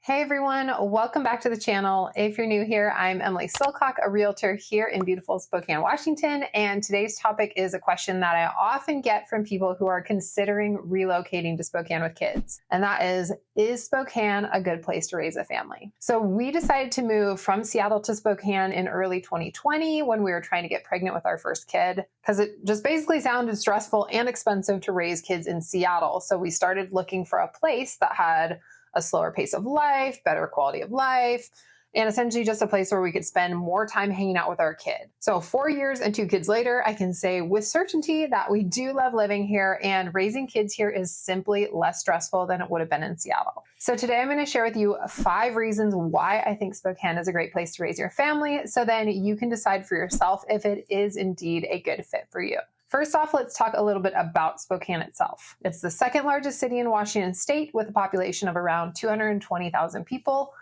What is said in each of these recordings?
Hey everyone, welcome back to the channel. If you're new here, I'm Emily Silcock, a realtor here in beautiful Spokane, Washington, and today's topic is a question that I often get from people who are considering relocating to Spokane with kids, and that is Spokane a good place to raise a family? So we decided to move from Seattle to Spokane in early 2020 when we were trying to get pregnant with our first kid, because it just basically sounded stressful and expensive to raise kids in Seattle. So we started looking for a place that had a slower pace of life, better quality of life, and essentially just a place where we could spend more time hanging out with our kid. So 4 years and 2 kids later, I can say with certainty that we do love living here, and raising kids here is simply less stressful than it would have been in Seattle. So today I'm going to share with you 5 reasons why I think Spokane is a great place to raise your family, so then you can decide for yourself if it is indeed a good fit for you. First off, let's talk a little bit about Spokane itself. It's the second largest city in Washington state with a population of around 220,000 people.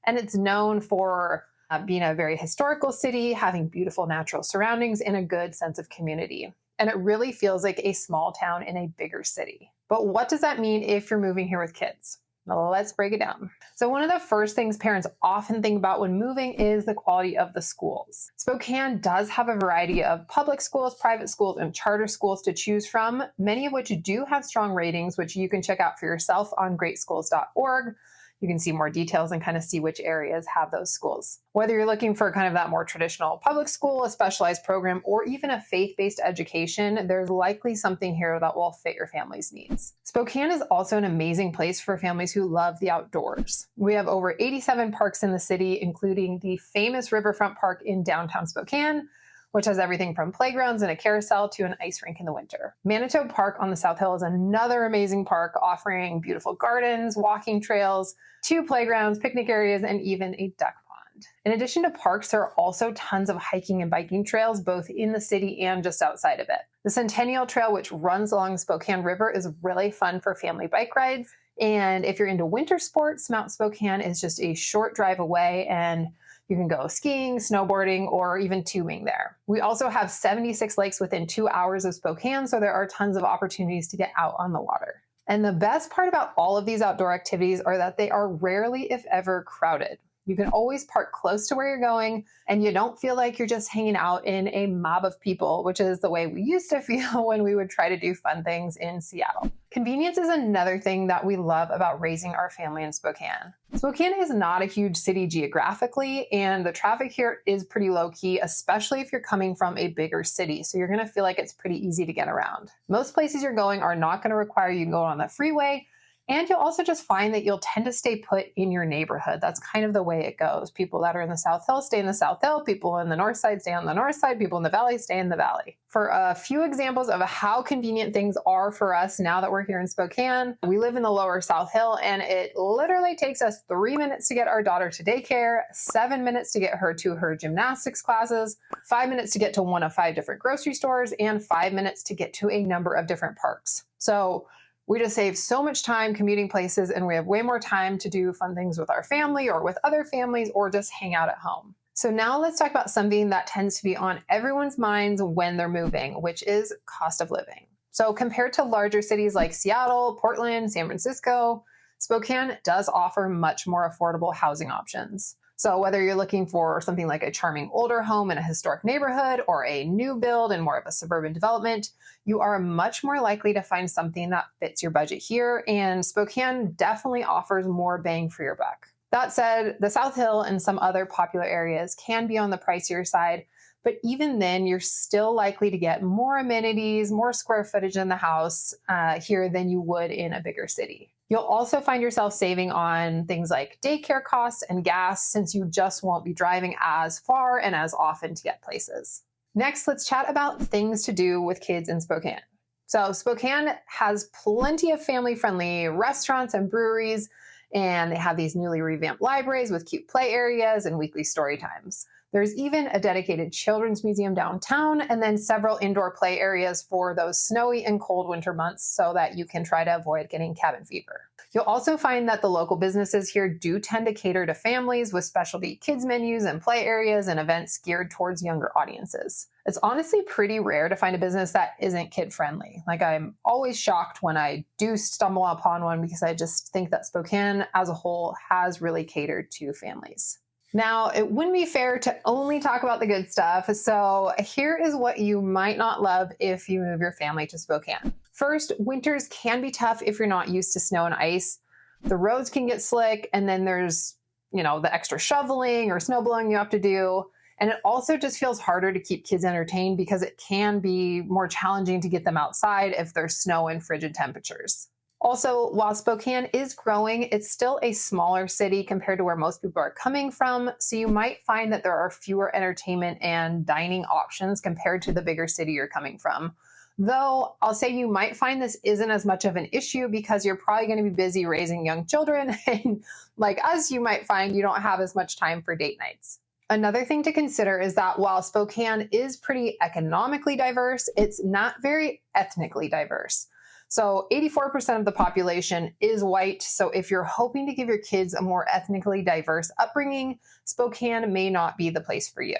And it's known for being a very historical city, having beautiful natural surroundings, and a good sense of community. And it really feels like a small town in a bigger city. But what does that mean if you're moving here with kids? Well, let's break it down. So one of the first things parents often think about when moving is the quality of the schools. Spokane does have a variety of public schools, private schools, and charter schools to choose from, many of which do have strong ratings, which you can check out for yourself on greatschools.org. You can see more details and kind of see which areas have those schools. Whether you're looking for kind of that more traditional public school, a specialized program, or even a faith-based education, there's likely something here that will fit your family's needs. Spokane is also an amazing place for families who love the outdoors. We have over 87 parks in the city, including the famous Riverfront Park in downtown Spokane, which has everything from playgrounds and a carousel to an ice rink in the winter. Manitoba Park on the South Hill is another amazing park offering beautiful gardens, walking trails, 2 playgrounds, picnic areas, and even a duck pond. In addition to parks, there are also tons of hiking and biking trails, both in the city and just outside of it. The Centennial Trail, which runs along the Spokane River, is really fun for family bike rides. And if you're into winter sports, Mount Spokane is just a short drive away, and you can go skiing, snowboarding, or even tubing there. We also have 76 lakes within 2 hours of Spokane, so there are tons of opportunities to get out on the water. And the best part about all of these outdoor activities are that they are rarely, if ever, crowded. You can always park close to where you're going, and you don't feel like you're just hanging out in a mob of people, which is the way we used to feel when we would try to do fun things in Seattle. Convenience is another thing that we love about raising our family in Spokane. Spokane is not a huge city geographically, and the traffic here is pretty low key, especially if you're coming from a bigger city. So you're going to feel like it's pretty easy to get around. Most places you're going are not going to require you to go on the freeway. And you'll also just find that you'll tend to stay put in your neighborhood. That's kind of the way it goes. People that are in the South Hill stay in the South Hill. People in the North Side stay on the North Side. People in the Valley stay in the Valley. For a few examples of how convenient things are for us now that we're here in Spokane, we live in the lower South Hill, and it literally takes us 3 minutes to get our daughter to daycare, 7 minutes to get her to her gymnastics classes, 5 minutes to get to one of 5 different grocery stores, and 5 minutes to get to a number of different parks. So we just save so much time commuting places, and we have way more time to do fun things with our family or with other families or just hang out at home. So now let's talk about something that tends to be on everyone's minds when they're moving, which is cost of living. So compared to larger cities like Seattle, Portland, San Francisco, Spokane does offer much more affordable housing options. So whether you're looking for something like a charming older home in a historic neighborhood or a new build in more of a suburban development, you are much more likely to find something that fits your budget here, and Spokane definitely offers more bang for your buck. That said, the South Hill and some other popular areas can be on the pricier side, but even then, you're still likely to get more amenities, more square footage in the house here than you would in a bigger city. You'll also find yourself saving on things like daycare costs and gas, since you just won't be driving as far and as often to get places. Next, let's chat about things to do with kids in Spokane. So Spokane has plenty of family-friendly restaurants and breweries, and they have these newly revamped libraries with cute play areas and weekly story times. There's even a dedicated children's museum downtown, and then several indoor play areas for those snowy and cold winter months so that you can try to avoid getting cabin fever. You'll also find that the local businesses here do tend to cater to families with specialty kids menus and play areas and events geared towards younger audiences. It's honestly pretty rare to find a business that isn't kid friendly. Like, I'm always shocked when I do stumble upon one because I just think that Spokane as a whole has really catered to families. Now, it wouldn't be fair to only talk about the good stuff, so here is what you might not love if you move your family to Spokane. First, winters can be tough if you're not used to snow and ice. The roads can get slick, and then there's, the extra shoveling or snow blowing you have to do. And it also just feels harder to keep kids entertained because it can be more challenging to get them outside if there's snow and frigid temperatures. Also, while Spokane is growing, it's still a smaller city compared to where most people are coming from, so you might find that there are fewer entertainment and dining options compared to the bigger city you're coming from. Though I'll say you might find this isn't as much of an issue because you're probably going to be busy raising young children, and like us, you might find you don't have as much time for date nights. Another thing to consider is that while Spokane is pretty economically diverse, it's not very ethnically diverse. So 84% of the population is white. So if you're hoping to give your kids a more ethnically diverse upbringing, Spokane may not be the place for you.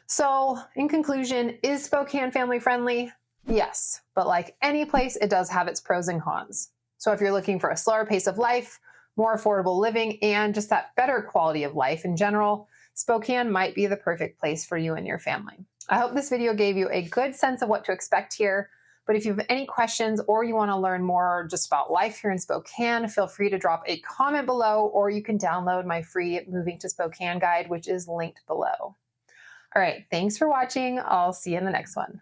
So in conclusion, is Spokane family friendly? Yes, but like any place, it does have its pros and cons. So if you're looking for a slower pace of life, more affordable living, and just that better quality of life in general, Spokane might be the perfect place for you and your family. I hope this video gave you a good sense of what to expect here. But if you have any questions or you want to learn more just about life here in Spokane, feel free to drop a comment below, or you can download my free Moving to Spokane guide, which is linked below. All right, thanks for watching. I'll see you in the next one.